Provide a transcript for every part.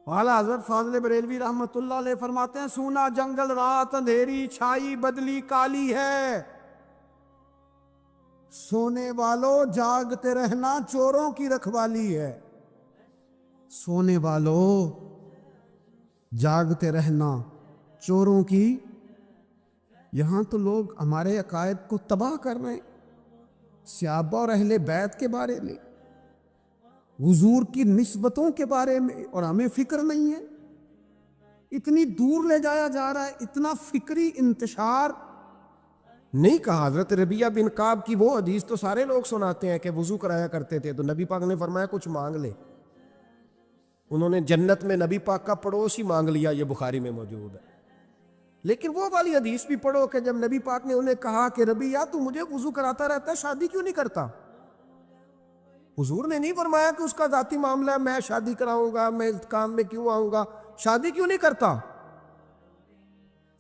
اعلیٰ حضرت فاضل بریلوی رحمۃ اللہ علیہ فرماتے ہیں سونا جنگل رات اندھیری چھائی بدلی کالی ہے، سونے والوں جاگتے رہنا چوروں کی رکھوالی ہے۔ سونے والوں جاگتے رہنا چوروں کی، یہاں تو لوگ ہمارے عقائد کو تباہ کر رہے ہیں، صحابہ اور اہل بیت کے بارے میں، حضور کی نسبتوں کے بارے میں، اور ہمیں فکر نہیں ہے۔ اتنی دور لے جایا جا رہا ہے، اتنا فکری انتشار نہیں کہا۔ حضرت ربیہ بن کعب کی وہ حدیث تو سارے لوگ سناتے ہیں کہ وضو کرایا کرتے تھے، تو نبی پاک نے فرمایا کچھ مانگ لے۔ انہوں نے جنت میں نبی پاک کا پڑوسی مانگ لیا، یہ بخاری میں موجود ہے۔ لیکن وہ والی حدیث بھی پڑھو کہ جب نبی پاک نے انہیں کہا کہ ربیہ تو مجھے وضو کراتا رہتا ہے، شادی کیوں نہیں کرتا؟ حضور نے نہیں فرمایا کہ اس کا ذاتی معاملہ ہے، میں شادی کراؤں گا، میں اس کام میں کیوں آؤں گا، شادی کیوں نہیں کرتا؟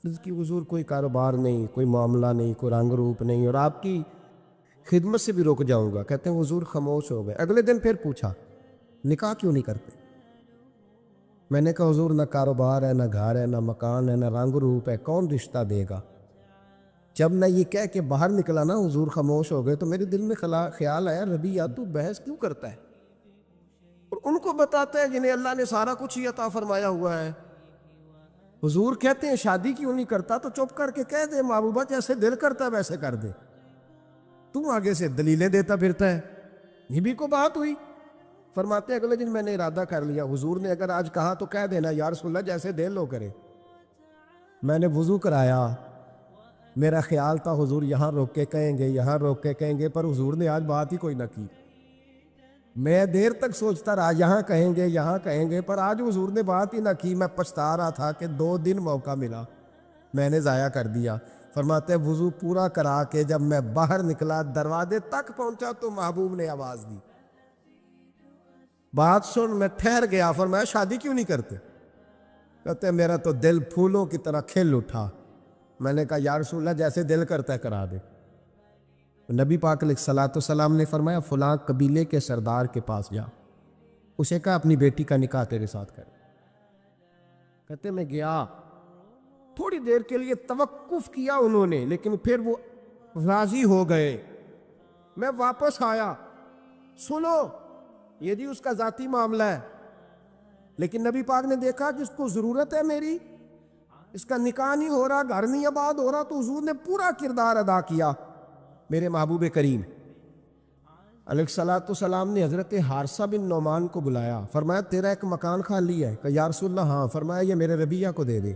اس کی حضور کوئی کاروبار نہیں، کوئی معاملہ نہیں، کوئی رنگ روپ نہیں، اور آپ کی خدمت سے بھی رک جاؤں گا۔ کہتے ہیں حضور خاموش ہو گئے۔ اگلے دن پھر پوچھا نکاح کیوں نہیں کرتے؟ میں نے کہا حضور نہ کاروبار ہے، نہ گھر ہے، نہ مکان ہے، نہ رنگ روپ ہے، کون رشتہ دے گا؟ جب میں یہ کہہ کے باہر نکلا نا حضور خاموش ہو گئے، تو میرے دل میں خیال آیا ربیہ تو بحث کیوں کرتا ہے؟ اور ان کو بتاتا ہے جنہیں اللہ نے سارا کچھ ہی عطا فرمایا ہوا ہے۔ حضور کہتے ہیں شادی کیوں نہیں کرتا؟ تو چپ کر کے کہہ دے محبوبہ جیسے دل کرتا ہے ویسے کر دے، تو آگے سے دلیلیں دیتا پھرتا ہے۔ یہ بھی کو بات ہوئی۔ فرماتے ہیں اگلے دن میں نے ارادہ کر لیا، حضور نے اگر آج کہا تو کہہ دینا یا رسول اللہ جیسے دل لو کرے۔ میں نے وضو کرایا، میرا خیال تھا حضور یہاں روک کے کہیں گے، یہاں روک کے کہیں گے، پر حضور نے آج بات ہی کوئی نہ کی۔ میں دیر تک سوچتا رہا یہاں کہیں گے، یہاں کہیں گے، پر آج حضور نے بات ہی نہ کی۔ میں پچھتا رہا تھا کہ 2 دن موقع ملا، میں نے ضائع کر دیا۔ فرماتے ہیں وضو پورا کرا کے جب میں باہر نکلا، دروازے تک پہنچا تو محبوب نے آواز دی، بات سن۔ میں ٹھہر گیا، فرمایا شادی کیوں نہیں کرتے؟ کہتے ہیں میرا تو دل پھولوں کی طرح کھل اٹھا۔ میں نے کہا یا رسول اللہ جیسے دل کرتا ہے کرا دے۔ نبی پاک علیہ الصلوۃ والسلام نے فرمایا فلاں قبیلے کے سردار کے پاس جا، اسے کہا اپنی بیٹی کا نکاح تیرے ساتھ کر۔ کہتے میں گیا، تھوڑی دیر کے لیے توقف کیا انہوں نے، لیکن پھر وہ راضی ہو گئے۔ میں واپس آیا، سنو یہ بھی اس کا ذاتی معاملہ ہے، لیکن نبی پاک نے دیکھا کہ اس کو ضرورت ہے میری، اس کا نکاح نہیں ہو رہا، گھر نہیں آباد ہو رہا، تو حضور نے پورا کردار ادا کیا۔ میرے محبوب کریم علیہ الصلوۃ والسلام نے حضرت حارثہ بن نعمان کو بلایا، فرمایا تیرا ایک مکان خالی ہے؟ کہ یا رسول اللہ ہاں۔ فرمایا یہ میرے ربیہ کو دے دے،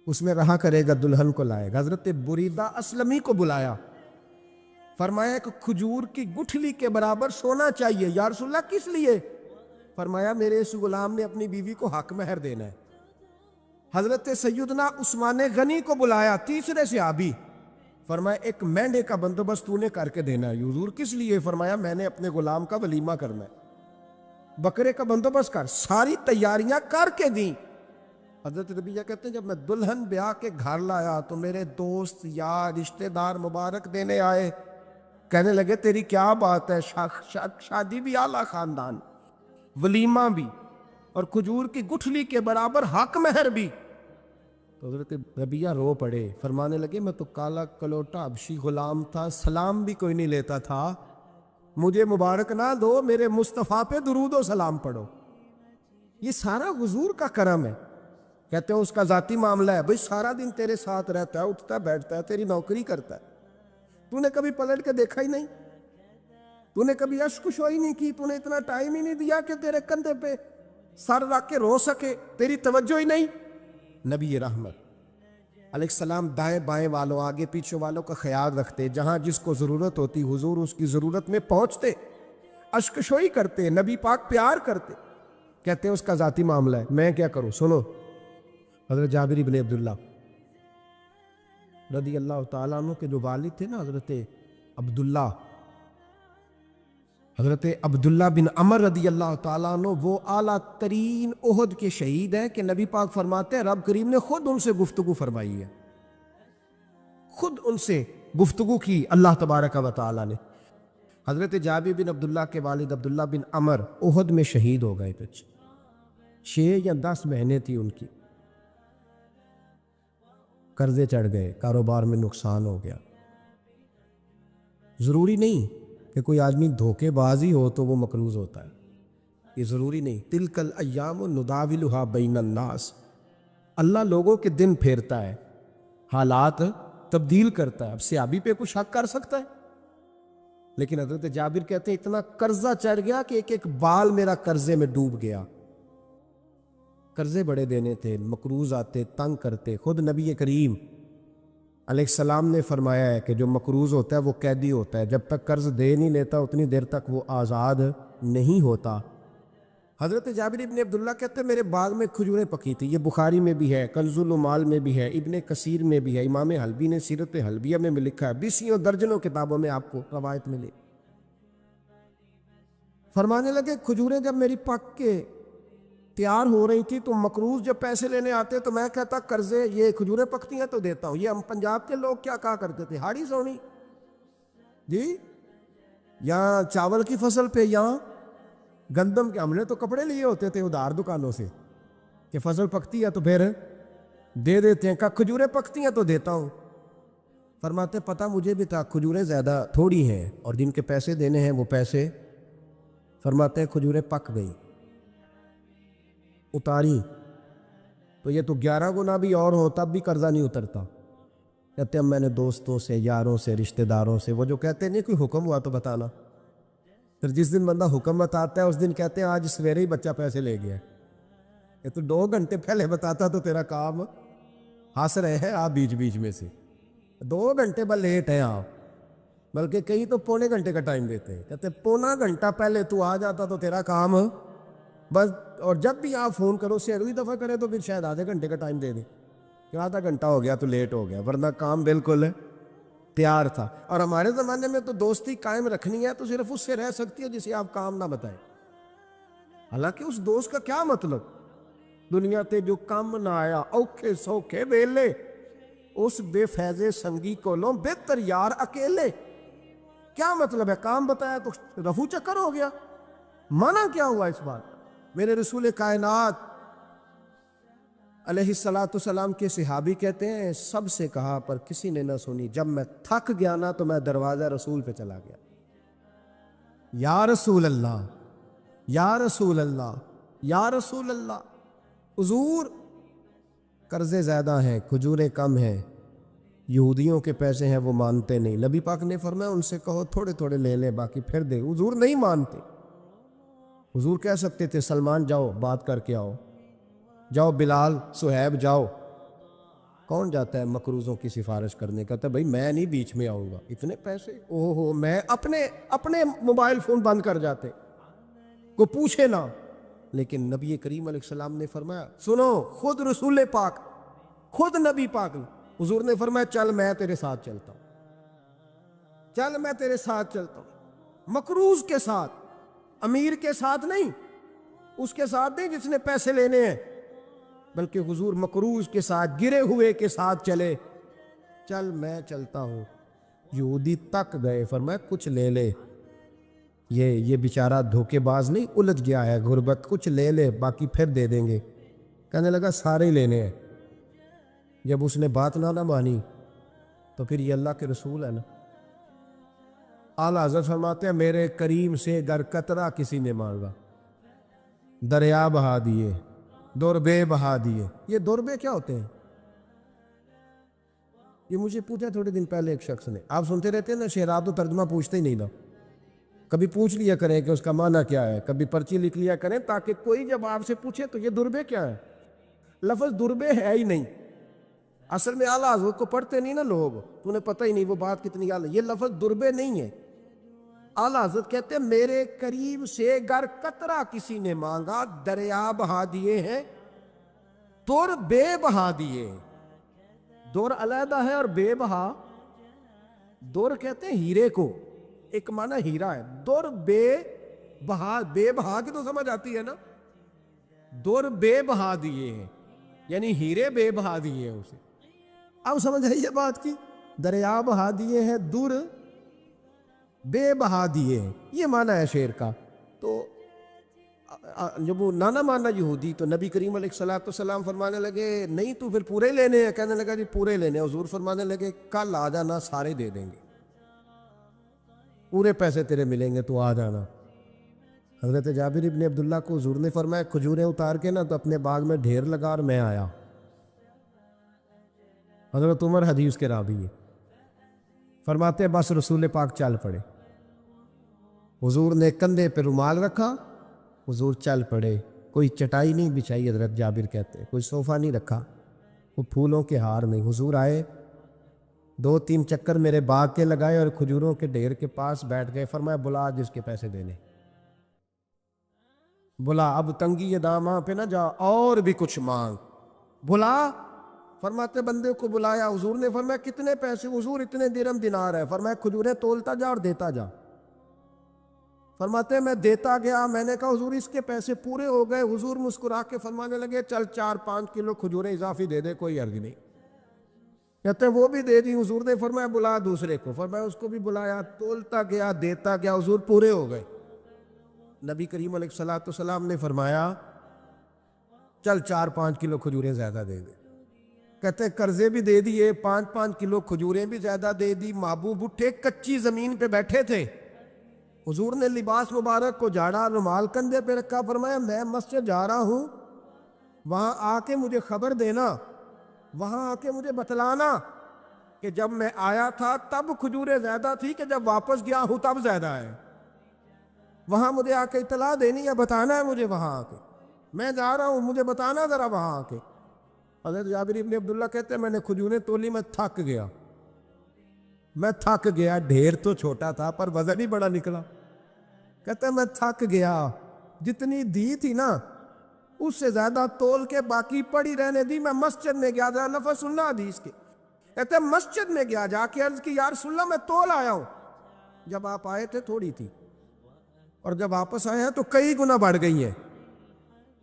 اس میں رہا کرے گا، دلہن کو لائے گا۔ حضرت بریدہ اسلمی کو بلایا، فرمایا ایک کھجور کی گٹھلی کے برابر سونا چاہیے۔ یا رسول اللہ کس لیے؟ فرمایا میرے اس غلام نے اپنی بیوی کو حق مہر دینا ہے۔ حضرت سیدنا عثمان غنی کو بلایا، تیسرے صحابی، فرمایا ایک مینڈے کا بندوبست تو نے کر کے دینا ہے۔ حضور کس لیے؟ فرمایا میں نے اپنے غلام کا ولیمہ کرنا ہے، بکرے کا بندوبست کر۔ ساری تیاریاں کر کے دیں۔ حضرت ربیہ کہتے ہیں جب میں دلہن بیاہ کے گھر لایا تو میرے دوست یار رشتہ دار مبارک دینے آئے، کہنے لگے تیری کیا بات ہے، شادی بھی اعلیٰ خاندان، ولیمہ بھی، اور کھجور کی گٹھلی کے برابر حق مہر بھی۔ تو حضرت ربیہ رو پڑے، فرمانے لگے میں تو کالا کلوٹا حبشی غلام تھا، سلام بھی کوئی نہیں لیتا تھا، مجھے مبارک نہ دو، میرے مصطفیٰ پہ درود و سلام پڑھو۔ یہ سارا حضور کا کرم ہے۔ کہتے ہیں اس کا ذاتی معاملہ ہے، بھئی سارا دن تیرے ساتھ رہتا ہے، اٹھتا بیٹھتا ہے، تیری نوکری کرتا ہے، تو نے کبھی پلٹ کے دیکھا ہی نہیں، تو نے کبھی اشک شوئی نہیں کی، تو نے اتنا ٹائم ہی نہیں دیا کہ تیرے کندھے پہ سر رکھ کے رو سکے، تیری توجہ ہی نہیں۔ نبی رحمت علیہ السلام دائیں بائیں والوں، آگے پیچھے والوں کا خیال رکھتے، جہاں جس کو ضرورت ہوتی حضور اس کی ضرورت میں پہنچتے، اشک شوئی کرتے، نبی پاک پیار کرتے۔ کہتے ہیں اس کا ذاتی معاملہ ہے، میں کیا کروں؟ سنو حضرت جابر بن عبداللہ رضی اللہ تعالیٰ عنہ کے جو والد تھے نا حضرت عبداللہ بن عمر رضی اللہ تعالیٰ عنہ، وہ اعلیٰ ترین احد کے شہید ہیں کہ نبی پاک فرماتے ہیں رب کریم نے خود ان سے گفتگو فرمائی ہے، خود ان سے گفتگو کی اللہ تبارک و تعالیٰ نے۔ حضرت جابر بن عبداللہ کے والد عبداللہ بن عمر احد میں شہید ہو گئے تھے، 6 یا 10 بہنیں تھیں ان کی، قرضے چڑھ گئے، کاروبار میں نقصان ہو گیا۔ ضروری نہیں کہ کوئی آدمی دھوکے باز ہی ہو تو وہ مقروض ہوتا ہے، یہ ضروری نہیں۔ تلک الایام نداولھا بین الناس، اللہ لوگوں کے دن پھیرتا ہے، حالات تبدیل کرتا ہے۔ اب صحابی پہ کچھ شک کر سکتا ہے؟ لیکن حضرت جابر کہتے ہیں اتنا قرضہ چڑھ گیا کہ ایک ایک بال میرا قرضے میں ڈوب گیا۔ قرضے بڑے دینے تھے، مقروض آتے، تنگ کرتے۔ خود نبی کریم علیہ السلام نے فرمایا ہے کہ جو مقروض ہوتا ہے وہ قیدی ہوتا ہے، جب تک قرض دے نہیں لیتا اتنی دیر تک وہ آزاد نہیں ہوتا۔ حضرت جابر ابن عبداللہ کہتے ہیں میرے باغ میں کھجوریں پکی تھی، یہ بخاری میں بھی ہے، کنز العمال میں بھی ہے، ابن کثیر میں بھی ہے، امام حلبی نے سیرت حلبیہ میں بھی لکھا ہے، بیسیوں درجنوں کتابوں میں آپ کو روایت ملے۔ فرمانے لگے کھجوریں جب میری پک کے تیار ہو رہی تھی تو مقروض جب پیسے لینے آتے تو میں کہتا قرضے یہ کھجوریں پکتی ہیں تو دیتا ہوں۔ یہ ہم پنجاب کے لوگ کیا کہا کرتے تھے، ہاڑی سونی جی، یہاں چاول کی فصل پہ، یہاں گندم کے، ہم نے تو کپڑے لیے ہوتے تھے ادھار دکانوں سے کہ فصل پکتی ہے تو پھر دے دیتے ہیں، کہ کھجوریں پکتی ہیں تو دیتا ہوں۔ فرماتے پتہ مجھے بھی تھا کھجوریں زیادہ تھوڑی ہیں اور جن کے پیسے دینے ہیں وہ پیسے، فرماتے ہیں کھجوریں پک گئی، اتاری تو یہ تو 11 گنا بھی اور ہو تب بھی قرضہ نہیں اترتا۔ کہتے ہیں میں نے دوستوں سے، یاروں سے، رشتہ داروں سے، وہ جو کہتے ہیں نہیں کوئی حکم ہوا تو بتانا، پھر جس دن بندہ حکم بتاتا ہے اس دن کہتے ہیں آج سویرے ہی بچہ پیسے لے گیا، یہ تو 2 گھنٹے پہلے بتاتا تو تیرا کام ہنس رہے ہیں آپ بیچ بیچ میں سے، 2 گھنٹے بس لیٹ ہیں آپ، بلکہ کئی تو پونے گھنٹے کا ٹائم دیتے ہیں، کہتے ہیں پونا گھنٹہ پہلے تو آ جاتا تو تیرا کام بس، اور جب بھی آپ فون کرو سے اگلی دفعہ کرے تو پھر شاید آدھے گھنٹے کا ٹائم دے دیں کہ آدھا گھنٹہ ہو گیا تو لیٹ ہو گیا، ورنہ کام بالکل تیار تھا۔ اور ہمارے زمانے میں تو دوستی قائم رکھنی ہے تو صرف اس سے رہ سکتی ہے جسے آپ کام نہ بتائیں، حالانکہ اس دوست کا کیا مطلب، دنیا تے جو کام نہ آیا اوکھے سوکھے ویلے، اس بے فیضے سنگی کولوں بہتر یار اکیلے، کیا مطلب ہے؟ کام بتایا تو رفو چکر ہو گیا، مانا کیا ہوا اس بات؟ میرے رسول کائنات علیہ السلام کے صحابی کہتے ہیں سب سے کہا پر کسی نے نہ سنی، جب میں تھک گیا نا تو میں دروازہ رسول پہ چلا گیا، یا رسول اللہ، یا رسول اللہ، یا رسول اللہ، حضور قرضے زیادہ ہیں، کھجوریں کم ہیں، یہودیوں کے پیسے ہیں وہ مانتے نہیں، نبی پاک نے فرمایا ان سے کہو تھوڑے تھوڑے لے لیں باقی پھر دے، حضور نہیں مانتے۔ حضور کہہ سکتے تھے سلمان جاؤ بات کر کے آؤ، جاؤ بلال، صہیب جاؤ، کون جاتا ہے مقروضوں کی سفارش کرنے؟ کہتا ہے بھائی میں نہیں بیچ میں آؤں گا، اتنے پیسے اوہ ہو، میں اپنے موبائل فون بند کر جاتے، کوئی پوچھے نہ۔ لیکن نبی کریم علیہ السلام نے فرمایا سنو، خود رسول پاک، خود نبی پاک نے، حضور نے فرمایا چل میں تیرے ساتھ چلتا ہوں، چل میں تیرے ساتھ چلتا ہوں، مقروض کے ساتھ، امیر کے ساتھ نہیں، اس کے ساتھ نہیں جس نے پیسے لینے ہیں، بلکہ حضور مقروض کے ساتھ، گرے ہوئے کے ساتھ چلے، چل میں چلتا ہوں۔ یہودی تک گئے، فرمایا کچھ لے لے، یہ بیچارہ دھوکے باز نہیں الجھ گیا ہے غربت، کچھ لے لے باقی پھر دے دیں گے۔ کہنے لگا سارے ہی لینے ہیں۔ جب اس نے بات نہ مانی تو پھر یہ اللہ کے رسول ہے نا۔ اعلیٰ حضرت فرماتے ہیں میرے کریم سے گر قطرہ کسی نے مانگا، دریا بہا دیے، دوربے بہا دیے۔ یہ دوربے کیا ہوتے ہیں؟ یہ مجھے پوچھا تھوڑے دن پہلے ایک شخص نے، آپ سنتے رہتے ہیں نا شعرات تو ترجمہ پوچھتے ہی نہیں نا، کبھی پوچھ لیا کریں کہ اس کا معنی کیا ہے، کبھی پرچی لکھ لیا کریں تاکہ کوئی جب آپ سے پوچھے تو یہ دوربے کیا ہے، لفظ دوربے ہے ہی نہیں، اصل میں اعلیٰ حضرت کو پڑھتے نہیں نا لوگ، تو انہیں پتہ ہی نہیں وہ بات کتنی اعلیٰ، یہ لفظ دوربے نہیں ہے۔ اعلیٰ حضرت کہتے ہیں میرے قریب سے گر قطرہ کسی نے مانگا، دریا بہا دیے ہیں، دور بے بہا دیے۔ دور علیحدہ ہے اور بے بہا، دور کہتے ہیں ہیرے کو، ایک معنی ہیرا ہے، دور بے بہا، بے بہا کی تو سمجھ آتی ہے نا، دور بے بہا دیے ہیں یعنی ہیرے بے بہا دیے ہیں اسے۔ اب سمجھ آئی یہ بات کی، دریا بہا دیے ہیں، دور بے بہا دیے ہیں، یہ معنی ہے شعر کا۔ تو جب وہ نانا مانا یہودی، تو نبی کریم علیہ الصلوۃ والسلام فرمانے لگے نہیں تو پھر پورے لینے ہیں؟ کہنے لگا جی پورے لینے ہیں۔ حضور فرمانے لگے کل آ جانا، سارے دے دیں گے، پورے پیسے تیرے ملیں گے، تو آ جانا۔ حضرت جابر ابن عبداللہ کو حضور نے فرمایا کھجوریں اتار کے نا تو اپنے باغ میں ڈھیر لگا اور میں آیا۔ حضرت عمر حدیث کے راوی ہے، فرماتے ہیں بس رسول پاک چل پڑے، حضور نے کندھے پہ رومال رکھا، حضور چل پڑے۔ کوئی چٹائی نہیں بچھائی، حضرت جابر کہتے ہیں، کوئی صوفہ نہیں رکھا، وہ پھولوں کے ہار میں حضور آئے، 2-3 چکر میرے باغ کے لگائے اور کھجوروں کے ڈھیر کے پاس بیٹھ گئے۔ فرمایا بلا جس کے پیسے دینے، بلا، اب تنگی یہ داماں پہ نہ جا، اور بھی کچھ مانگ، بلا۔ فرماتے بندے کو بلایا، حضور نے فرمایا کتنے پیسے؟ حضور اتنے درہم دینار ہے۔ فرمایا کھجوریں تولتا جا اور دیتا جا۔ فرماتے میں دیتا گیا، میں نے کہا حضور اس کے پیسے پورے ہو گئے۔ حضور مسکرا کے فرمانے لگے چل 4-5 کلو کھجوریں اضافی دے دے، کوئی عرض نہیں۔ کہتے ہیں وہ بھی دے دی۔ حضور نے فرمایا بلا دوسرے کو، فرمایا اس کو بھی بلایا، تولتا گیا، دیتا گیا، حضور پورے ہو گئے۔ نبی کریم علیہ الصلوۃ والسلام نے فرمایا چل 4-5 کلو کھجوریں زیادہ دے دے۔ کہتے ہیں قرضے بھی دے دیے، 5-5 کلو کھجوریں بھی زیادہ دے دی۔ محبوب اٹھے، کچی زمین پہ بیٹھے تھے، حضور نے لباس مبارک کو جھاڑا، رومال کندھے پہ رکھا، فرمایا میں مسجد جا رہا ہوں، وہاں آ کے مجھے خبر دینا، وہاں آ کے مجھے بتلانا کہ جب میں آیا تھا تب کھجوریں زیادہ تھی کہ جب واپس گیا ہوں تب زیادہ ہے۔ وہاں مجھے آ کے اطلاع دینی ہے، بتانا ہے مجھے، وہاں آ کے میں جا رہا ہوں، مجھے بتانا ذرا وہاں آ کے۔ حضرت جابر ابن عبداللہ کہتے ہیں میں نے کھجوریں تولی، میں تھک گیا، میں تھک گیا، ڈھیر تو چھوٹا تھا پر وزن ہی بڑا نکلا۔ کہتے ہیں میں تھک گیا، جتنی دی تھی نا اس سے زیادہ تول کے باقی پڑی رہنے دی۔ میں مسجد میں گیا، ذرا لفظ سننا حدیث کے، کہتے ہیں مسجد میں گیا، جا کے عرض کی یا رسول اللہ میں تول آیا ہوں، جب آپ آئے تھے تھوڑی تھی اور جب واپس آئے ہیں تو کئی گنا بڑھ گئی ہیں۔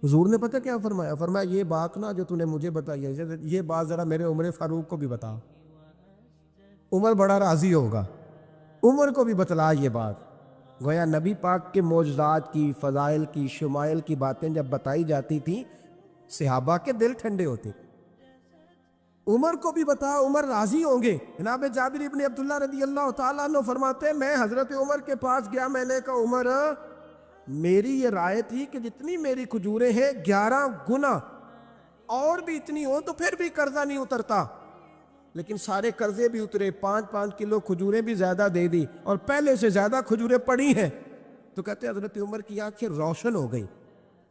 حضور نے پتہ کیا فرمایا؟ فرمایا یہ بات نا جو تو نے مجھے بتائی ہے، یہ بات ذرا میرے عمر فاروق کو بھی بتا، عمر بڑا راضی ہوگا، عمر کو بھی بتلا یہ بات۔ گویا نبی پاک کے معجزات کی، فضائل کی، شمائل کی باتیں جب بتائی جاتی تھیں صحابہ کے دل ٹھنڈے ہوتے۔ عمر کو بھی بتا، عمر راضی ہوں گے۔ جناب جابر ابن عبداللہ رضی اللہ تعالیٰ عنہ فرماتے ہیں میں حضرت عمر کے پاس گیا، میں نے کہا عمر میری یہ رائے تھی کہ جتنی میری کھجوریں ہیں 11 گنا اور بھی اتنی ہو تو پھر بھی قرضہ نہیں اترتا، لیکن سارے قرضے بھی اترے، 5-5 کلو کھجوریں بھی زیادہ دے دی اور پہلے سے زیادہ کھجوریں پڑی ہیں۔ تو کہتے ہیں حضرت عمر کی آنکھیں روشن ہو گئی،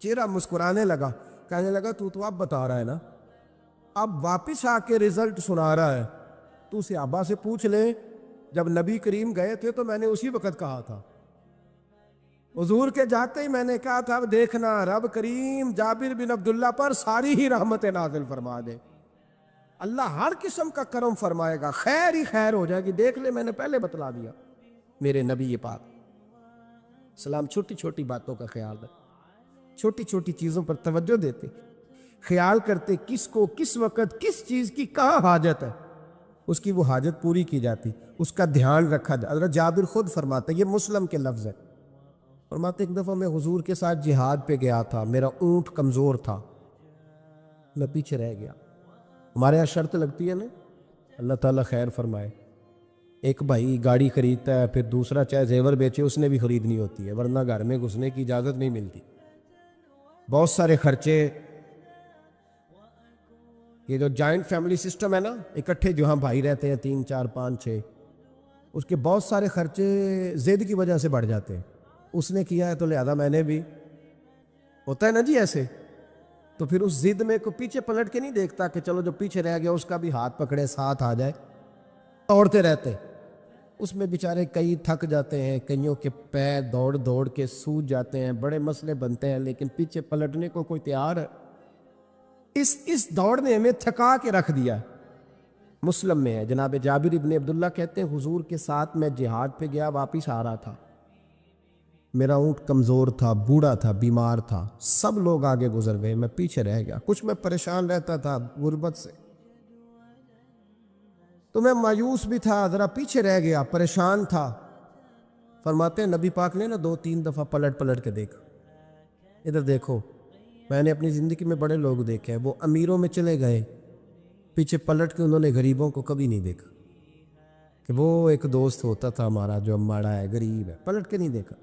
چہرہ مسکرانے لگا، کہنے لگا تو اب بتا رہا ہے نا، اب واپس آ کے رزلٹ سنا رہا ہے، تو صحابہ سے پوچھ لے جب نبی کریم گئے تھے تو میں نے اسی وقت کہا تھا، حضور کے جاتے ہی میں نے کہا تھا اب دیکھنا رب کریم جابر بن عبداللہ پر ساری ہی رحمت نازل فرما دے، اللہ ہر قسم کا کرم فرمائے گا، خیر ہی خیر ہو جائے گی، دیکھ لے میں نے پہلے بتلا دیا۔ میرے نبی پاک سلام چھوٹی چھوٹی باتوں کا خیال رکھ، چھوٹی چھوٹی چیزوں پر توجہ دیتے، خیال کرتے کس کو کس وقت کس چیز کی کہاں حاجت ہے، اس کی وہ حاجت پوری کی جاتی، اس کا دھیان رکھا جاتا۔ حضرت جابر خود فرماتے، یہ مسلم کے لفظ ہے، فرماتے ایک دفعہ میں حضور کے ساتھ جہاد پہ گیا تھا، میرا اونٹ کمزور تھا، میں پیچھے رہ گیا۔ ہمارے یہاں شرط لگتی ہے نا، اللہ تعالیٰ خیر فرمائے، ایک بھائی گاڑی خریدتا ہے پھر دوسرا چاہے زیور بیچے اس نے بھی خریدنی ہوتی ہے، ورنہ گھر میں گھسنے کی اجازت نہیں ملتی، بہت سارے خرچے۔ یہ جو جوائنٹ فیملی سسٹم ہے نا، اکٹھے جو ہاں بھائی رہتے ہیں 3 4 5 6، اس کے بہت سارے خرچے ضد کی وجہ سے بڑھ جاتے ہیں، اس نے کیا ہے تو لہذا میں نے بھی، ہوتا ہے نا جی ایسے، تو پھر اس ضد میں کوئی پیچھے پلٹ کے نہیں دیکھتا کہ چلو جو پیچھے رہ گیا اس کا بھی ہاتھ پکڑے ساتھ آ جائے، دوڑتے رہتے، اس میں بیچارے کئی تھک جاتے ہیں، کئیوں کے پیر دوڑ دوڑ کے سوج جاتے ہیں، بڑے مسئلے بنتے ہیں، لیکن پیچھے پلٹنے کو کوئی تیار ہے؟ اس دوڑ نے ہمیں تھکا کے رکھ دیا۔ مسلم میں ہے، جناب جابر ابن عبداللہ کہتے ہیں حضور کے ساتھ میں جہاد پہ گیا، واپس آ رہا تھا، میرا اونٹ کمزور تھا، بوڑھا تھا، بیمار تھا، سب لوگ آگے گزر گئے، میں پیچھے رہ گیا، کچھ میں پریشان رہتا تھا غربت سے، تو میں مایوس بھی تھا، ذرا پیچھے رہ گیا، پریشان تھا۔ فرماتے ہیں نبی پاک نے نا 2-3 دفعہ پلٹ کے دیکھا، ادھر دیکھو، میں نے اپنی زندگی میں بڑے لوگ دیکھے ہیں، وہ امیروں میں چلے گئے، پیچھے پلٹ کے انہوں نے غریبوں کو کبھی نہیں دیکھا کہ وہ ایک دوست ہوتا تھا ہمارا جو ماڑا ہے، غریب ہے، پلٹ کے نہیں دیکھا۔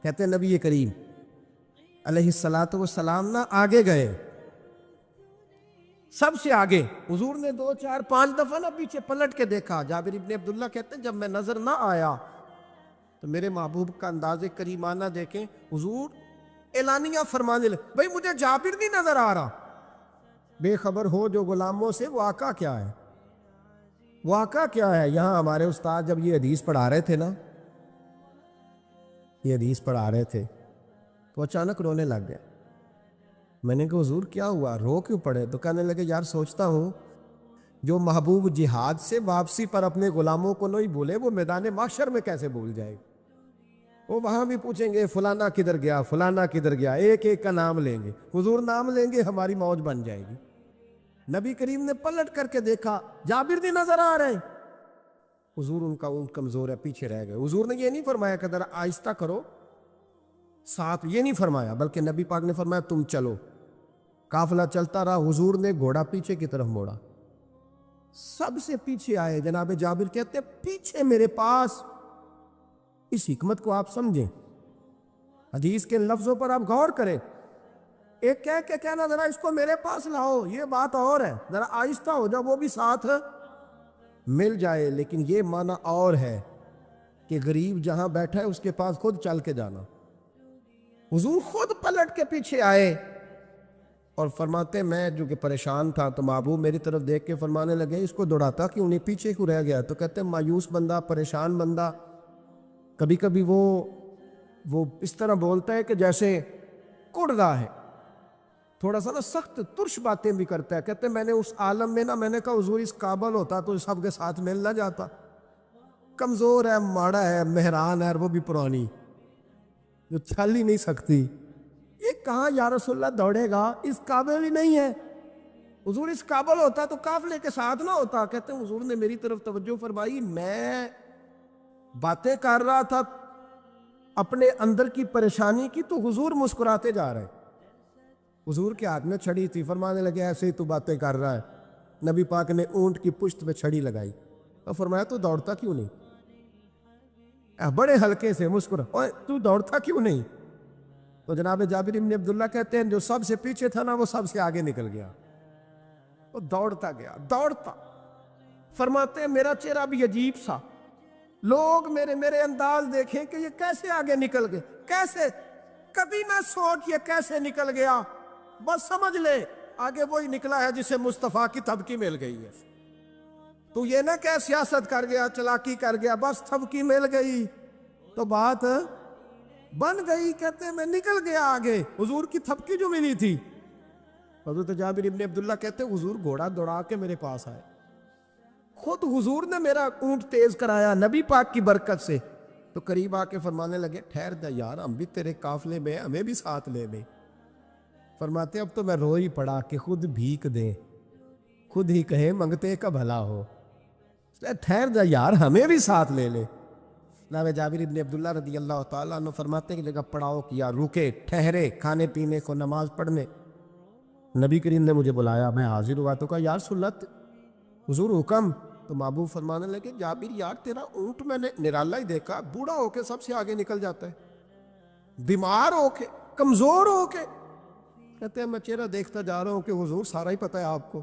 کہتے ہیں نبی کریم علیہ الصلاۃ والسلام نہ آگے گئے، سب سے آگے۔ حضور نے 2 4 5 دفعہ نہ پیچھے پلٹ کے دیکھا۔ جابر ابن عبداللہ کہتے ہیں جب میں نظر نہ آیا تو میرے محبوب کا انداز کریمانہ دیکھیں، حضور اعلانیہ فرمانے لگے، بھئی مجھے جابر نہیں نظر آ رہا۔ بے خبر ہو جو غلاموں سے، واقعہ کیا ہے؟ واقعہ کیا ہے؟ یہاں ہمارے استاد جب یہ حدیث پڑھا رہے تھے نا، یہ حدیث پڑھا رہے تھے تو اچانک رونے لگ گئے۔ میں نے کہا حضور کیا ہوا، رو کیوں پڑے؟ تو کہنے لگے یار سوچتا ہوں جو محبوب جہاد سے واپسی پر اپنے غلاموں کو نہیں بھولے، وہ میدان محشر میں کیسے بھول جائے؟ وہ وہاں بھی پوچھیں گے فلانا کدھر گیا، فلانا کدھر گیا، ایک ایک کا نام لیں گے۔ حضور نام لیں گے ہماری موج بن جائے گی۔ نبی کریم نے پلٹ کر کے دیکھا، جابر نہیں نظر آ رہے۔ حضور ان کا اونٹ کمزور ہے، پیچھے رہ گئے۔ حضور نے یہ نہیں فرمایا کہ ذرا آہستہ کرو ساتھ، یہ نہیں فرمایا، بلکہ نبی پاک نے فرمایا تم چلو۔ قافلہ چلتا رہا، حضور نے گھوڑا پیچھے کی طرف موڑا، سب سے پیچھے آئے۔ جناب جابر کہتے ہیں پیچھے میرے پاس۔ اس حکمت کو آپ سمجھیں، حدیث کے لفظوں پر آپ غور کریں۔ ایک کہہ کے کہنا ذرا اس کو میرے پاس لاؤ، یہ بات اور ہے، ذرا آہستہ ہو جاؤ، وہ بھی ساتھ مل جائے۔ لیکن یہ معنی اور ہے کہ غریب جہاں بیٹھا ہے اس کے پاس خود چل کے جانا۔ حضور خود پلٹ کے پیچھے آئے اور فرماتے میں جو کہ پریشان تھا تو محبوب میری طرف دیکھ کے فرمانے لگے اس کو دوڑاتا کیوں نہیں، پیچھے کیوں رہ گیا؟ تو کہتے ہیں مایوس بندہ، پریشان بندہ کبھی کبھی وہ اس طرح بولتا ہے کہ جیسے کڑ رہا ہے، تھوڑا سا نا سخت ترش باتیں بھی کرتا ہے۔ کہتے ہیں میں نے اس عالم میں نا، میں نے کہا حضور اس قابل ہوتا تو سب کے ساتھ مل نہ جاتا، کمزور ہے، ماڑا ہے، مہران ہے، وہ بھی پرانی جو چل ہی نہیں سکتی، یہ کہاں یا رسول اللہ دوڑے گا، اس قابل ہی نہیں ہے۔ حضور اس قابل ہوتا تو قافلے کے ساتھ نہ ہوتا۔ کہتے ہیں حضور نے میری طرف توجہ فرمائی، میں باتیں کر رہا تھا اپنے اندر کی پریشانی کی تو حضور مسکراتے جا رہے۔ حضور کے ہاتھ میں چھڑی تھی، فرمانے لگے ایسے ہی تو باتیں کر رہا ہے۔ نبی پاک نے اونٹ کی پشت پہ چھڑی لگائی اور فرمایا تو دوڑتا کیوں نہیں؟ بڑے ہلکے سے مسکرا، اوے تو دوڑتا کیوں نہیں؟ تو جناب جابر بن عبداللہ کہتے ہیں جو سب سے پیچھے تھا نا وہ سب سے آگے نکل گیا، وہ دوڑتا گیا، دوڑتا۔ فرماتے ہیں میرا چہرہ بھی عجیب سا، لوگ میرے انداز دیکھیں کہ یہ کیسے آگے نکل گئے، کیسے، کبھی نہ سوچ یہ کیسے نکل گیا، بس سمجھ لے آگے وہی نکلا ہے جسے مصطفیٰ کی تھبکی مل گئی ہے۔ تو یہ نہ کہ سیاست کر گیا، چلاکی کر گیا، بس تھبکی مل گئی تو بات بن گئی۔ کہتے ہیں میں نکل گیا آگے، حضور کی تھبکی جو ملی تھی۔ حضرت جابر ابن عبداللہ کہتے ہیں حضور گھوڑا دوڑا کے میرے پاس آئے، خود حضور نے میرا اونٹ تیز کرایا نبی پاک کی برکت سے۔ تو قریب آ کے فرمانے لگے ٹھہر جا یار، ہم بھی تیرے قافلے میں، ہمیں بھی ساتھ لے لے۔ فرماتے اب تو میں رو ہی پڑا کہ خود بھیک دے، خود ہی کہے منگتے کا بھلا ہو، ٹھہر جا یار ہمیں بھی ساتھ لے لے۔ جناب جابر ابن عبداللہ رضی اللہ تعالیٰ عنہ فرماتے ہیں کہ جگہ پڑاؤ کیا، رکے، ٹھہرے کھانے پینے کو، نماز پڑھنے۔ نبی کریم نے مجھے بلایا، میں حاضر ہوا تو کہا یا رسول اللہ حضور حکم؟ تو محبوب فرمانے لگے جابر یار تیرا اونٹ میں نے نرالا ہی دیکھا، بوڑھا ہو کے سب سے آگے نکل جاتا ہے، بیمار ہو کے، کمزور ہو کے۔ کہتے ہیں میں چہرہ دیکھتا جا رہا ہوں کہ حضور سارا ہی پتہ ہے آپ کو،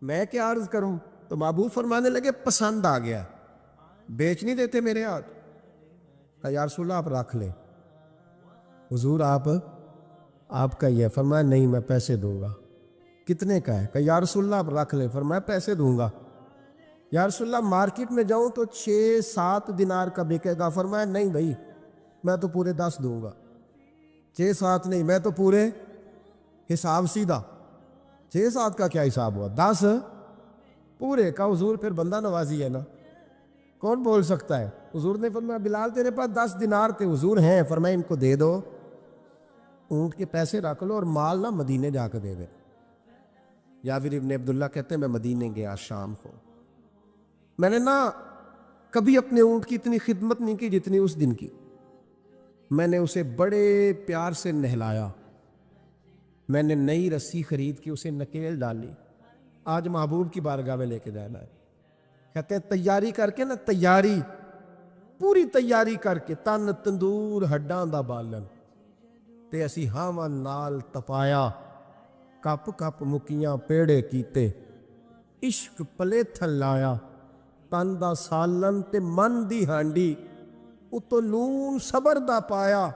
میں کیا عرض کروں؟ تو محبوب فرمانے لگے پسند آ گیا، بیچ نہیں دیتے میرے ہاتھ؟ کہا یا رسول اللہ آپ رکھ لیں۔ حضور آپ کا یہ؟ فرمایا نہیں میں پیسے دوں گا۔ کتنے کا ہے؟ کہا یا رسول اللہ آپ رکھ لیں۔ فرمایا پیسے دوں گا۔ یا رسول اللہ مارکیٹ میں جاؤں تو 6-7 دینار کا بکے گا۔ فرمایا نہیں بھائی میں تو پورے 10 دوں گا۔ 6-7 نہیں، میں تو پورے، حساب سیدھا، 6-7 کا کیا حساب ہوا، 10 پورے کا۔ حضور پھر بندہ نوازی ہے نا، کون بول سکتا ہے؟ حضور نے فرمایا بلال تیرے پاس 10 دینار تھے؟ حضور ہیں۔ فرمایا ان کو دے دو، اونٹ کے پیسے رکھ لو اور مال نہ مدینے جا کے دے دے۔ جابر ابن عبداللہ کہتے ہیں میں مدینے گیا شام کو، میں نے نا کبھی اپنے اونٹ کی اتنی خدمت نہیں کی جتنی اس دن کی۔ میں نے اسے بڑے پیار سے نہلایا، میں نے نئی رسی خرید کے اسے نکیل ڈالی، آج محبوب کی بارگاہ میں لے کے جانا ہے۔ کہتے ہیں تیاری کر کے نا، تیاری پوری تیاری کر کے، تن تندور ہڈاں دا بالن تے اسی ہاواں نال تپایا، کپ کپ مکیاں پیڑے کیتے، عشق پلے تھل لایا، تن دا سالن تے من دی ہانڈی، اتو نون صبر دا پایا،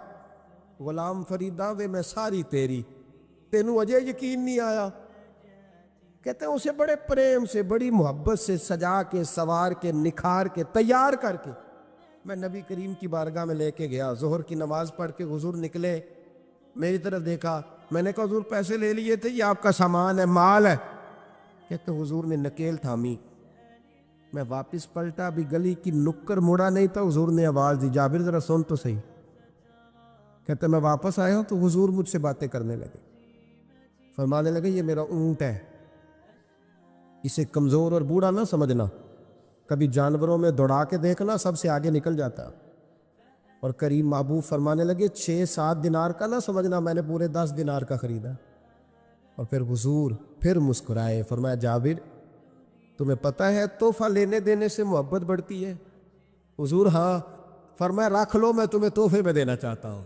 غلام فریدا وے میں ساری تیری، تینوں اجے یقین نہیں آیا۔ کہتے ہیں اسے بڑے پریم سے، بڑی محبت سے سجا کے، سوار کے، نکھار کے، تیار کر کے میں نبی کریم کی بارگاہ میں لے کے گیا۔ ظہر کی نماز پڑھ کے حضور نکلے، میری طرف دیکھا، میں نے کہا حضور پیسے لے لیے تھے، یہ آپ کا سامان ہے، مال ہے؟ کہتے حضور نے نکیل تھامی، میں واپس پلٹا، ابھی گلی کی نکر مڑا نہیں تھا، حضور نے آواز دی، جابر ذرا سن تو صحیح۔ کہتے میں واپس آیا ہوں تو حضور مجھ سے باتیں کرنے لگے، فرمانے لگے یہ میرا اونٹ ہے، اسے کمزور اور بوڑھا نہ سمجھنا، کبھی جانوروں میں دوڑا کے دیکھنا، سب سے آگے نکل جاتا۔ اور کریم محبوب فرمانے لگے 6-7 دینار کا نہ سمجھنا، میں نے پورے 10 دینار کا خریدا۔ اور پھر حضور پھر مسکرائے، فرمایا جابر تمہیں پتہ ہے تحفہ لینے دینے سے محبت بڑھتی ہے؟ حضور ہاں۔ فرمایا رکھ لو، میں تمہیں تحفے میں دینا چاہتا ہوں،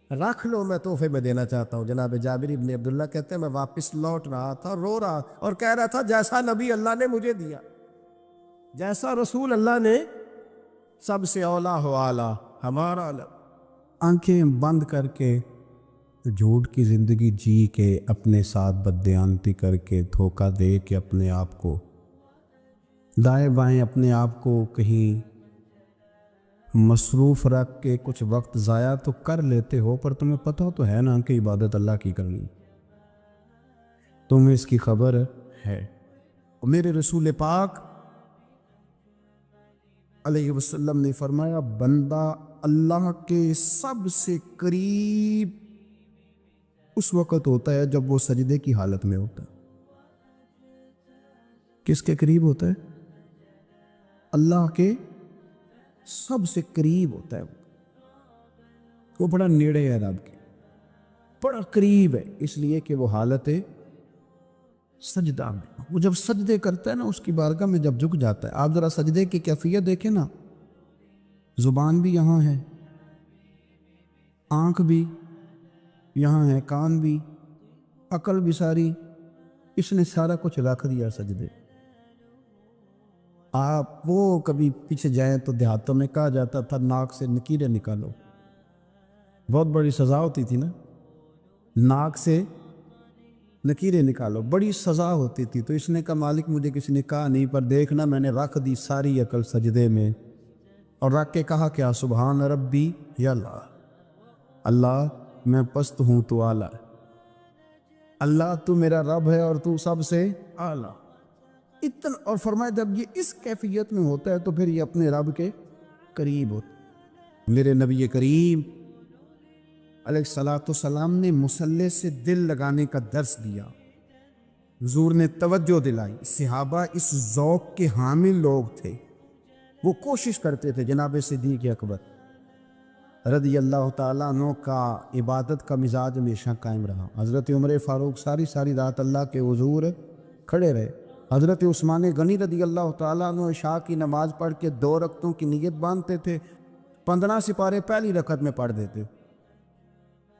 رکھ لو، میں تحفے میں دینا چاہتا ہوں۔ جناب جابر ابن عبداللہ کہتے ہیں میں واپس لوٹ رہا تھا، رو رہا اور کہہ رہا تھا جیسا نبی اللہ نے مجھے دیا، جیسا رسول اللہ نے، سب سے اولا ہو اعلیٰ ہمارا علم۔ آنکھیں بند کر کے جھوٹ کی زندگی جی کے، اپنے ساتھ بددیانتی کر کے، دھوکہ دے کے، اپنے آپ کو دائیں بائیں، اپنے آپ کو کہیں مصروف رکھ کے کچھ وقت ضائع تو کر لیتے ہو، پر تمہیں پتہ تو ہے نا کہ عبادت اللہ کی کرنی، تمہیں اس کی خبر ہے۔ اور میرے رسول پاک علیہ وسلم نے فرمایا بندہ اللہ کے سب سے قریب اس وقت ہوتا ہے جب وہ سجدے کی حالت میں ہوتا ہے۔ کس کے قریب ہوتا ہے؟ اللہ کے سب سے قریب ہوتا ہے، وہ بڑا نیڑے ہے رب کے، بڑا قریب ہے، اس لیے کہ وہ حالت سجدہ میں، وہ جب سجدے کرتا ہے نا، اس کی بارگاہ میں جب جھک جاتا ہے۔ آپ ذرا سجدے کی کیفیت دیکھیں نا، زبان بھی یہاں ہے، آنکھ بھی یہاں ہے، کان بھی، عقل بھی ساری، اس نے سارا کچھ رکھ دیا سجدے۔ آپ وہ کبھی پیچھے جائیں تو دیہاتوں میں کہا جاتا تھا ناک سے نکیریں نکالو، بہت بڑی سزا ہوتی تھی نا، ناک سے نکیریں نکالو، بڑی سزا ہوتی تھی۔ تو اس نے کہا مالک مجھے کسی نے کہا نہیں، پر دیکھنا میں نے رکھ دی ساری عقل سجدے میں، اور رکھ کے کہا کیا؟ سبحان ربی یا اللہ، اللہ میں پست ہوں تو اعلیٰ ہے، اللہ تو میرا رب ہے اور تو سب سے اعلیٰ، اتنا۔ اور فرمایا جب یہ اس کیفیت میں ہوتا ہے تو پھر یہ اپنے رب کے قریب ہوتا ہے۔ میرے نبی کریم علیہ الصلاۃ والسلام نے مصلی سے دل لگانے کا درس دیا، حضور نے توجہ دلائی، صحابہ اس ذوق کے حامل لوگ تھے، وہ کوشش کرتے تھے۔ جناب صدیق اکبر رضی اللہ تعالیٰ عنہ کا عبادت کا مزاج ہمیشہ قائم رہا۔ حضرت عمر فاروق ساری رات اللہ کے حضور کھڑے رہے۔ حضرت عثمان غنی رضی اللہ تعالیٰ عنہ عشاء کی نماز پڑھ کے 2 رکعتوں کی نیت باندھتے تھے، 15 سپارے پہلی رکعت میں پڑھ دیتے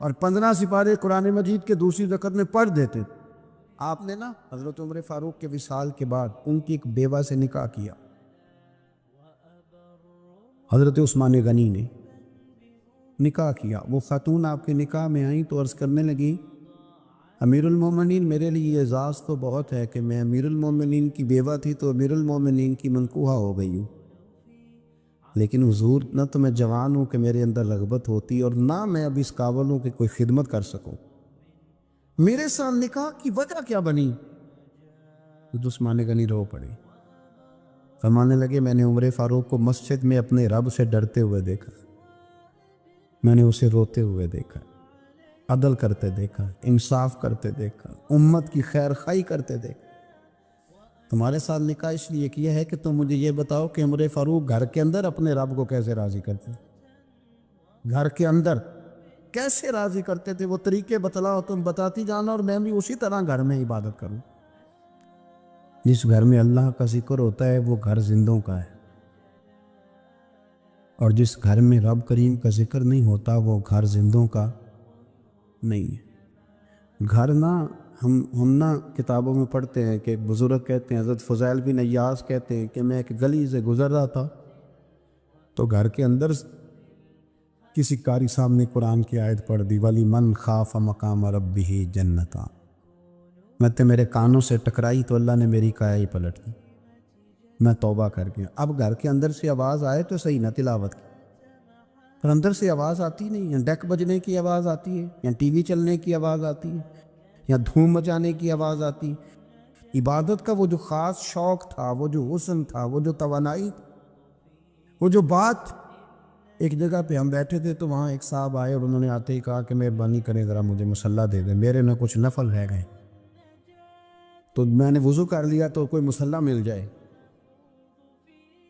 اور 15 سپارے قرآن مجید کے دوسری رکعت میں پڑھ دیتے۔ آپ نے نا حضرت عمر فاروق کے وصال کے بعد ان کی ایک بیوہ سے نکاح کیا، حضرت عثمان غنی نے نکاح کیا۔ وہ خاتون آپ کے نکاح میں آئیں تو عرض کرنے لگی امیر المومنین میرے لیے اعزاز تو بہت ہے کہ میں امیر المومنین کی بیوہ تھی تو امیر المومنین کی منکوحہ ہو گئی ہوں، لیکن حضور نہ تو میں جوان ہوں کہ میرے اندر رغبت ہوتی اور نہ میں اب اس قابل ہوں کہ کوئی خدمت کر سکوں، میرے ساتھ نکاح کی وجہ کیا بنی؟ تو عثمان غنی رو پڑے، فرمانے لگے میں نے عمر فاروق کو مسجد میں اپنے رب سے ڈرتے ہوئے دیکھا، میں نے اسے روتے ہوئے دیکھا، عدل کرتے دیکھا، انصاف کرتے دیکھا، امت کی خیر خواہی کرتے دیکھا۔ تمہارے ساتھ نکاح اس لیے کیا ہے کہ تم مجھے یہ بتاؤ کہ عمر فاروق گھر کے اندر اپنے رب کو کیسے راضی کرتے، گھر کے اندر کیسے راضی کرتے تھے، وہ طریقے بتلاؤ، تم بتاتی جانا اور میں بھی اسی طرح گھر میں عبادت کروں۔ جس گھر میں اللہ کا ذکر ہوتا ہے وہ گھر زندوں کا ہے، اور جس گھر میں رب کریم کا ذکر نہیں ہوتا وہ گھر زندوں کا نہیں ہے۔ گھر نا ہم نا کتابوں میں پڑھتے ہیں کہ بزرگ کہتے ہیں، حضرت فضیل بن عیاض کہتے ہیں کہ میں ایک گلی سے گزر رہا تھا تو گھر کے اندر کسی قاری صاحب نے قرآن کی آیت پڑھ دی، وَلِمَنْ خَافَ مَقَامَ رَبِّهِ جَنَّتَانِ۔ میں تو میرے کانوں سے ٹکرائی تو اللہ نے میری کایا ہی پلٹ دی، میں توبہ کر گیا۔ اب گھر کے اندر سے آواز آئے تو صحیح نہ تلاوت کی، پر اندر سے آواز آتی نہیں ہے، ڈیک بجنے کی آواز آتی ہے، یا ٹی وی چلنے کی آواز آتی ہے، یا دھوم مچانے کی آواز آتی ہے۔ عبادت کا وہ جو خاص شوق تھا، وہ جو حسن تھا، وہ جو توانائی، وہ جو بات۔ ایک جگہ پہ ہم بیٹھے تھے تو وہاں ایک صاحب آئے اور انہوں نے آتے ہی کہا کہ مہربانی کریں ذرا مجھے مصلی دے دیں، میرے نہ کچھ نفل رہ گئے۔ تو میں نے وضو کر لیا تو کوئی مصلی مل جائے،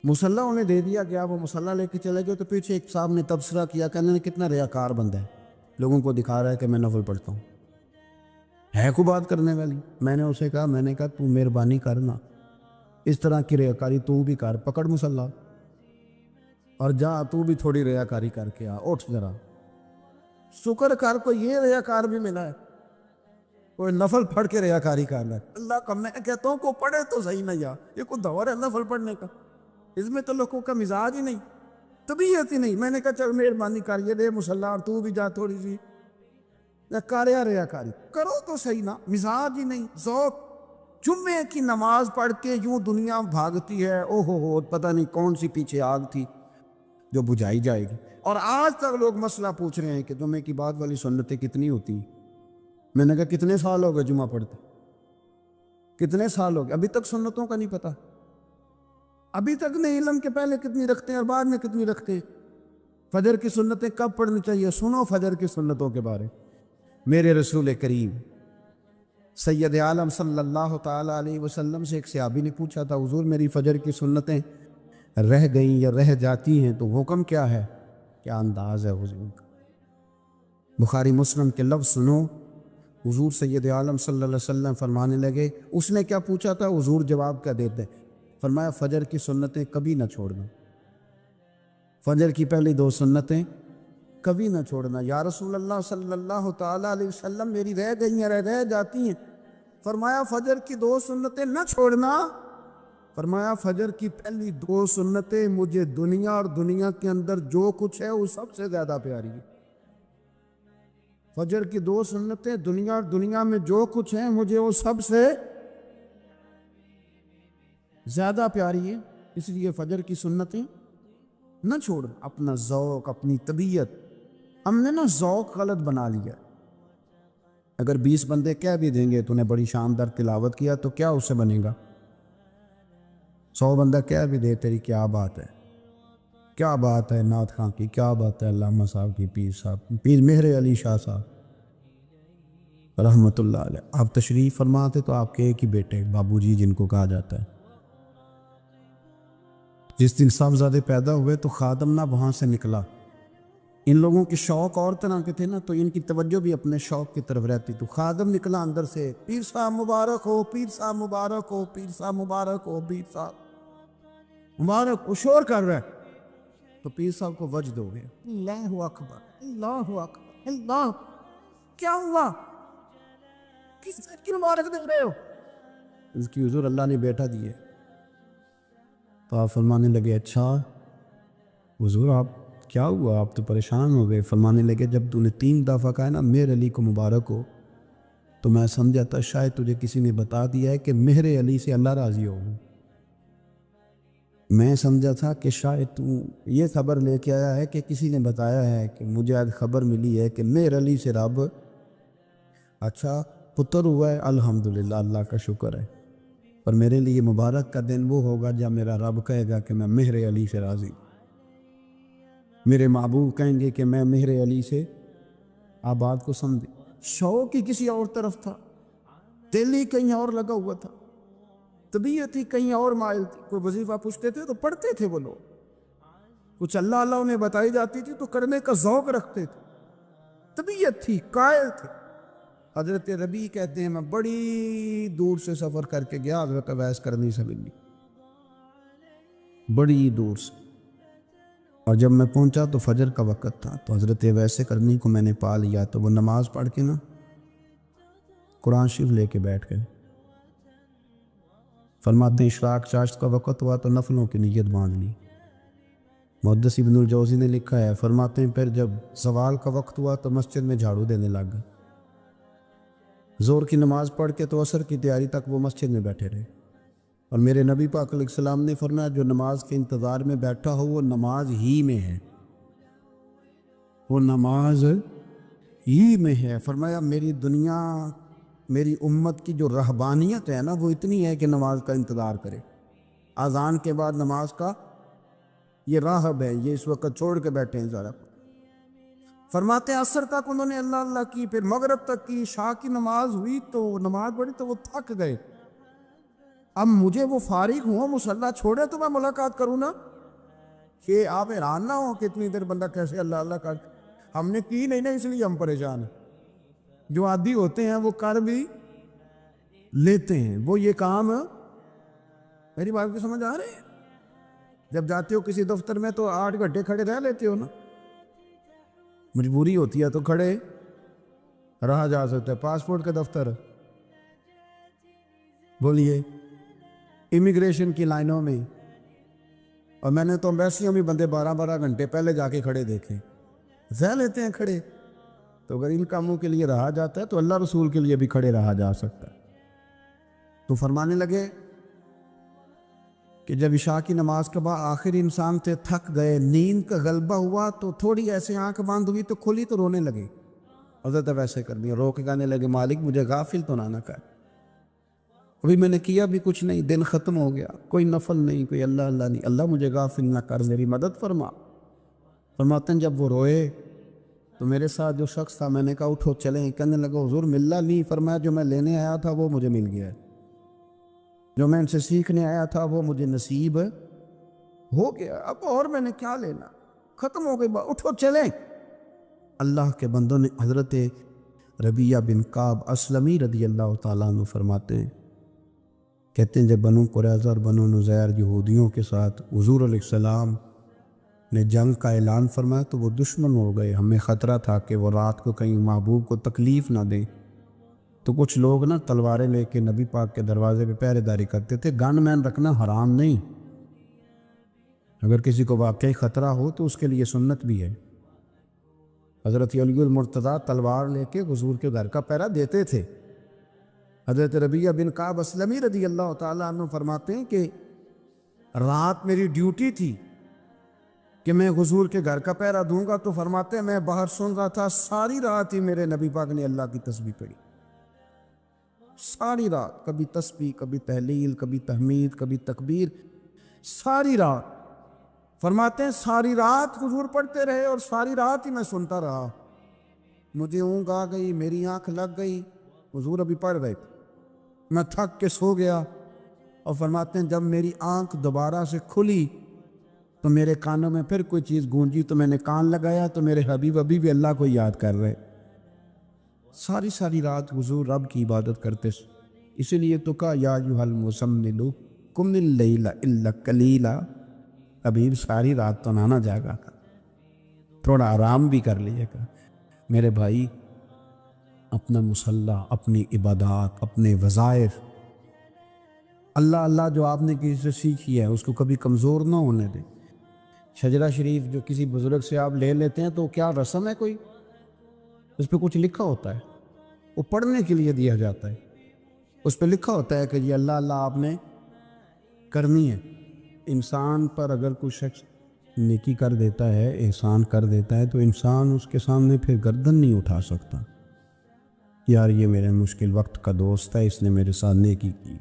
مصلی انہیں دے دیا گیا، وہ مصلی لے کے چلے گئے۔ تو پیچھے ایک صاحب نے تبصرہ کیا کہ انہوں نے کتنا ریاکار بندہ ہے، لوگوں کو دکھا رہا ہے کہ میں نفل پڑھتا ہوں، ہے کو بات کرنے والی۔ میں نے اسے کہا، میں نے کہا تو مہربانی کرنا، اس طرح کی ریاکاری تو بھی کر، پکڑ مصلی اور جا تو بھی تھوڑی ریاکاری کر کے آ، اٹھ ذرا، شکر کر کو یہ ریاکار بھی ملا ہے، کوئی نفل پڑھ کے ریاکاری کر رہا ہے۔ اللہ کا میں کہتا ہوں کو پڑھے تو صحیح نہ، یا یہ کوئی دور ہے نفل پڑھنے کا؟ اس میں تو لوگوں کا مزاج ہی نہیں، طبیعت ہی نہیں۔ میں نے کہا چل مہربانی کر یہ دے مصلی اور تو بھی جا تھوڑی سی کاریا ریاکاری کرو تو صحیح نا، مزاج ہی نہیں، ذوق۔ جمعے کی نماز پڑھ کے یوں دنیا بھاگتی ہے، او ہو پتہ نہیں کون سی پیچھے آگ تھی جو بجھائی جائے گی۔ اور آج تک لوگ مسئلہ پوچھ رہے ہیں کہ جمعے کی بعد والی سنتیں کتنی ہوتی ہیں۔ میں نے کہا کتنے سال ہو گئے جمعہ پڑھتے، کتنے سال ہو گئے، ابھی تک سنتوں کا نہیں پتہ، ابھی تک نہیں علم کے پہلے کتنی رکھتے ہیں اور بعد میں کتنی رکھتے ہیں۔ فجر کی سنتیں کب پڑھنی چاہیے؟ سنو فجر کی سنتوں کے بارے۔ میرے رسول کریم سید عالم صلی اللہ تعالیٰ علیہ وسلم سے ایک صحابی نے پوچھا تھا، حضور میری فجر کی سنتیں رہ گئیں یا رہ جاتی ہیں تو حکم کیا ہے؟ کیا انداز ہے حضور کا، بخاری مسلم کے لفظ سنو۔ حضور سید عالم صلی اللہ علیہ وسلم فرمانے لگے، اس نے کیا پوچھا تھا؟ حضور جواب کیا دیتے؟ فرمایا فجر کی سنتیں کبھی نہ چھوڑنا، فجر کی پہلی 2 سنتیں کبھی نہ چھوڑنا۔ یا رسول اللہ صلی اللہ تعالیٰ علیہ وسلم میری رہ گئی ہیں، رہ جاتی ہیں۔ فرمایا فجر کی 2 سنتیں نہ چھوڑنا، فرمایا فجر کی پہلی 2 سنتیں مجھے دنیا اور دنیا کے اندر جو کچھ ہے وہ سب سے زیادہ پیاری ہے۔ فجر کی 2 سنتیں دنیا اور دنیا میں جو کچھ ہے مجھے وہ سب سے زیادہ پیاری ہے، اس لیے فجر کی سنتیں نہ چھوڑ۔ اپنا ذوق، اپنی طبیعت، ہم نے نا ذوق غلط بنا لیا۔ اگر 20 بندے کہہ بھی دیں گے تو نے بڑی شاندار تلاوت کیا تو کیا اس سے بنے گا؟ 100 بندہ کہہ بھی دے تیری کیا بات ہے، کیا بات ہے نعت خاں کی، کیا بات ہے علامہ صاحب کی، پیر صاحب، پیر مہر علی شاہ صاحب رحمۃ اللہ علیہ۔ آپ تشریف فرماتے تو آپ کے ایک ہی بیٹے بابو جی جن کو کہا جاتا ہے، جس دن صاحبزادے پیدا ہوئے تو خادم نہ وہاں سے نکلا۔ ان لوگوں کے شوق اور طرح کے تھے نا، تو ان کی توجہ بھی اپنے شوق کی طرف رہتی۔ تو خادم نکلا اندر سے، پیر صاحب مبارک ہو، پیر صاحب مبارک ہو، پیر صاحب مبارک ہو، پیر صاحب مبارک ہو، شور کر رہا ہے۔ تو پیر صاحب کو وجد ہو گیا، اللہ اکبر، اللہ اکبر، اللہ، کیا ہوا؟ کس کی مبارک دے رہے ہو؟ اس کی حضور اللہ نے بیٹا دیے۔ تو آپ فرمانے لگے اچھا حضور آپ کیا ہوا، آپ تو پریشان ہو گئے۔ فرمانے لگے جب تو نے 3 دفعہ کہا نا مہر علی کو مبارک ہو تو میں سمجھا تھا شاید تجھے کسی نے بتا دیا ہے کہ مہر علی سے اللہ راضی ہو۔ میں سمجھا تھا کہ شاید تو یہ خبر لے کے آیا ہے کہ کسی نے بتایا ہے کہ مجھے آج خبر ملی ہے کہ مہر علی سے رب اچھا پتر ہوا ہے، الحمدللہ اللہ کا شکر ہے۔ پر میرے لیے مبارک کا دن وہ ہوگا جب میرا رب کہے گا کہ میں مہر علی سے راضی، میرے محبوب کہیں گے کہ میں مہر علی سے۔ آپ بات کو سمجھے، شوق ہی کسی اور طرف تھا، دل ہی کہیں اور لگا ہوا تھا، طبیعت ہی کہیں اور مائل تھی۔ کوئی وظیفہ پوچھتے تھے تو پڑھتے تھے وہ لوگ، کچھ اللہ اللہ انہیں بتائی جاتی تھی تو کرنے کا ذوق رکھتے تھے، طبیعت تھی، قائل تھے۔ حضرت ربیع کہتے ہیں میں بڑی دور سے سفر کر کے گیا حضرت اویس کرنی سے ملنی، بڑی دور سے، اور جب میں پہنچا تو فجر کا وقت تھا، تو حضرت اویس کرنی کو میں نے پا لیا، تو وہ نماز پڑھ کے نا قرآن شریف لے کے بیٹھ گئے۔ فرماتے ہیں اشراق چاشت کا وقت ہوا تو نفلوں کی نیت باندھ لی۔ محدث ابن الجوزی نے لکھا ہے، فرماتے ہیں پھر جب زوال کا وقت ہوا تو مسجد میں جھاڑو دینے لگ گئے۔ ظہر کی نماز پڑھ کے تو عصر کی تیاری تک وہ مسجد میں بیٹھے رہے، اور میرے نبی پاک علیہ السلام نے فرمایا جو نماز کے انتظار میں بیٹھا ہو وہ نماز ہی میں ہے، وہ نماز ہی میں ہے۔ فرمایا میری دنیا، میری امت کی جو رہبانیت ہے نا وہ اتنی ہے کہ نماز کا انتظار کرے، اذان کے بعد نماز کا یہ راہب ہے، یہ اس وقت چھوڑ کے بیٹھے ہیں ذرا۔ فرماتے ہیں عصر تک انہوں نے اللہ اللہ کی، پھر مغرب تک کی، عشاء کی نماز ہوئی تو نماز پڑھی تو وہ تھک گئے۔ اب مجھے وہ فارغ ہوں، مصلی چھوڑے تو میں ملاقات کروں نا، کہ آپ حیران نہ ہو کہ اتنی دیر بندہ کیسے اللہ اللہ کر، ہم نے کی نہیں نا اس لیے ہم پریشان ہیں۔ جو عادی ہوتے ہیں وہ کر بھی لیتے ہیں، وہ یہ کام، میری بات کو سمجھ آ رہے ہیں؟ جب جاتے ہو کسی دفتر میں تو 8 گھنٹے کھڑے رہ لیتے ہو نا، مجبوری ہوتی ہے تو کھڑے رہا جا سکتا ہے۔ پاسپورٹ کا دفتر، بولیے، امیگریشن کی لائنوں میں، اور میں نے تو ایمبیسیوں میں بندے 12 گھنٹے پہلے جا کے کھڑے دیکھے، رہ لیتے ہیں کھڑے۔ تو اگر ان کاموں کے لیے رہا جاتا ہے تو اللہ رسول کے لیے بھی کھڑے رہا جا سکتا ہے۔ تو فرمانے لگے کہ جب عشاء کی نماز کے بعد آخر انسان سے تھک گئے، نیند کا غلبہ ہوا تو تھوڑی ایسے آنکھ بند ہوئی تو کھلی تو رونے لگے۔ حضرت ویسے کر دیا، رو کے کہنے لگے مالک مجھے غافل تو نہ کر، ابھی میں نے کیا بھی کچھ نہیں، دن ختم ہو گیا، کوئی نفل نہیں، کوئی اللہ اللہ نہیں، اللہ مجھے غافل نہ کر، میری مدد فرما۔ فرماتے ہیں جب وہ روئے تو میرے ساتھ جو شخص تھا میں نے کہا اٹھو چلیں، کہنے لگا حضور ملا نہیں، فرمایا جو میں لینے آیا تھا وہ مجھے مل گیا ہے، جو میں ان سے سیکھنے آیا تھا وہ مجھے نصیب ہو گیا، اب اور میں نے کیا لینا، ختم ہو گئی بات، اٹھو چلیں۔ اللہ کے بندوں نے، حضرت ربیعہ بن کعب اسلمی رضی اللہ تعالیٰ عنہ فرماتے ہیں، کہتے ہیں جب بنو قریظہ اور بنو نذیر یہودیوں کے ساتھ حضور علیہ السلام نے جنگ کا اعلان فرمایا تو وہ دشمن ہو گئے، ہمیں خطرہ تھا کہ وہ رات کو کہیں محبوب کو تکلیف نہ دیں، تو کچھ لوگ نا تلواریں لے کے نبی پاک کے دروازے پہ پہرے داری کرتے تھے۔ گن مین رکھنا حرام نہیں، اگر کسی کو واقعی خطرہ ہو تو اس کے لیے سنت بھی ہے۔ حضرت علی المرتضیٰ تلوار لے کے حضور کے گھر کا پہرا دیتے تھے۔ حضرت ربیعہ بن کعب اسلمی رضی اللہ تعالیٰ عنہ فرماتے ہیں کہ رات میری ڈیوٹی تھی کہ میں حضور کے گھر کا پہرا دوں گا، تو فرماتے ہیں میں باہر سن رہا تھا، ساری رات ہی میرے نبی پاک نے اللہ کی تسبیح پڑھی، ساری رات، کبھی تسبیح، کبھی تہلیل، کبھی تحمید، کبھی تکبیر، ساری رات۔ فرماتے ہیں ساری رات حضور پڑھتے رہے اور ساری رات ہی میں سنتا رہا، مجھے اونگ آ گئی، میری آنکھ لگ گئی، حضور ابھی پڑھ رہے تھے، میں تھک کے سو گیا، اور فرماتے ہیں جب میری آنکھ دوبارہ سے کھلی تو میرے کانوں میں پھر کوئی چیز گونجی، تو میں نے کان لگایا تو میرے حبیب ابھی بھی اللہ کو یاد کر رہے۔ ساری رات حضور رب کی عبادت کرتے، اسی لیے تو کہا یا ایھا المزمل قم اللیل الا قلیلا، حبیب ساری رات تو نہ جاگا کر، تھوڑا آرام بھی کر لیے گا۔ میرے بھائی اپنا مصلی، اپنی عبادات، اپنے وظائف، اللہ اللہ جو آپ نے کسی سے سیکھی ہے اس کو کبھی کمزور نہ ہونے دیں۔ شجرہ شریف جو کسی بزرگ سے آپ لے لیتے ہیں تو کیا رسم ہے کوئی؟ اس پہ کچھ لکھا ہوتا ہے، وہ پڑھنے کے لیے دیا جاتا ہے، اس پہ لکھا ہوتا ہے کہ یہ اللہ اللہ آپ نے کرنی ہے۔ انسان پر اگر کوئی شخص نیکی کر دیتا ہے، احسان کر دیتا ہے، تو انسان اس کے سامنے پھر گردن نہیں اٹھا سکتا، یار یہ میرے مشکل وقت کا دوست ہے، اس نے میرے ساتھ نیکی کی،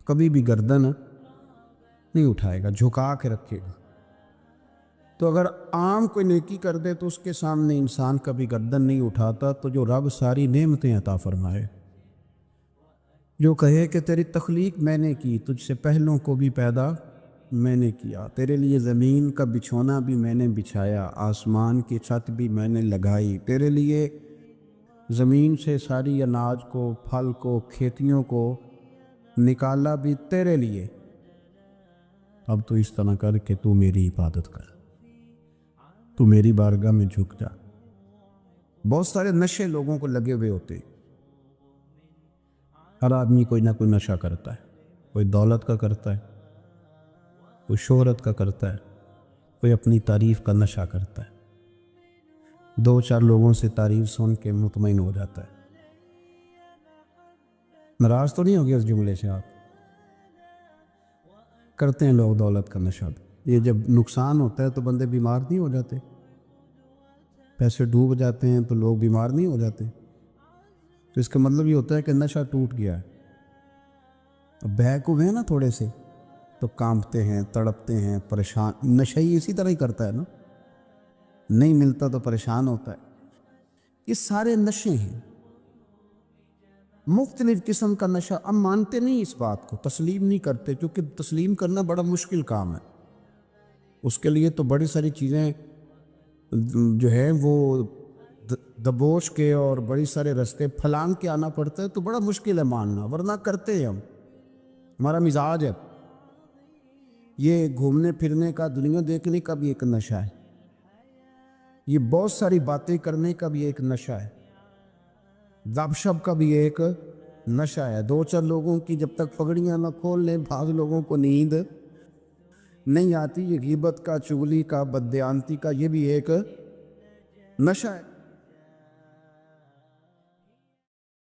کبھی بھی گردن نہیں اٹھائے گا، جھکا کے رکھے گا۔ تو اگر عام کوئی نیکی کر دے تو اس کے سامنے انسان کبھی گردن نہیں اٹھاتا، تو جو رب ساری نعمتیں عطا فرمائے، جو کہے کہ تیری تخلیق میں نے کی، تجھ سے پہلوں کو بھی پیدا میں نے کیا، تیرے لیے زمین کا بچھونا بھی میں نے بچھایا، آسمان کی چھت بھی میں نے لگائی، تیرے لیے زمین سے ساری اناج کو، پھل کو، کھیتیوں کو نکالا بھی تیرے لیے۔ اب تو اس طرح کر کہ تو میری عبادت کر، تو میری بارگاہ میں جھک جا۔ بہت سارے نشے لوگوں کو لگے ہوئے ہوتے ہیں، ہر آدمی کوئی نہ کوئی نشہ کرتا ہے، کوئی دولت کا کرتا ہے، کوئی شہرت کا کرتا ہے، کوئی اپنی تعریف کا نشہ کرتا ہے، دو چار لوگوں سے تعریف سن کے مطمئن ہو جاتا ہے۔ ناراض تو نہیں ہو گیا اس جملے سے؟ آپ کرتے ہیں لوگ دولت کا نشہ بھی، یہ جب نقصان ہوتا ہے تو بندے بیمار نہیں ہو جاتے؟ پیسے ڈوب جاتے ہیں تو لوگ بیمار نہیں ہو جاتے؟ تو اس کا مطلب یہ ہوتا ہے کہ نشہ ٹوٹ گیا ہے۔ اب بہک ہوئے ہیں نا تھوڑے سے تو کانپتے ہیں، تڑپتے ہیں، پریشان۔ نشہ ہی اسی طرح ہی کرتا ہے نا، نہیں ملتا تو پریشان ہوتا ہے۔ یہ سارے نشے ہیں، مختلف قسم کا نشہ۔ اب مانتے نہیں اس بات کو، تسلیم نہیں کرتے، کیونکہ تسلیم کرنا بڑا مشکل کام ہے۔ اس کے لیے تو بڑی ساری چیزیں جو ہے وہ دبوچ کے اور بڑی سارے رستے پھلانگ کے آنا پڑتا ہے، تو بڑا مشکل ہے ماننا، ورنہ کرتے ہیں ہم، ہمارا مزاج ہے۔ یہ گھومنے پھرنے کا، دنیا دیکھنے کا بھی ایک نشہ ہے، یہ بہت ساری باتیں کرنے کا بھی ایک نشہ ہے، گپ شپ کا بھی ایک نشہ ہے۔ دو چار لوگوں کی جب تک پگڑیاں نہ کھول لیں، بعض لوگوں کو نیند نہیں آتی۔ یہ غیبت کا، چغلی کا، بددیانتی کا، یہ بھی ایک نشہ ہے۔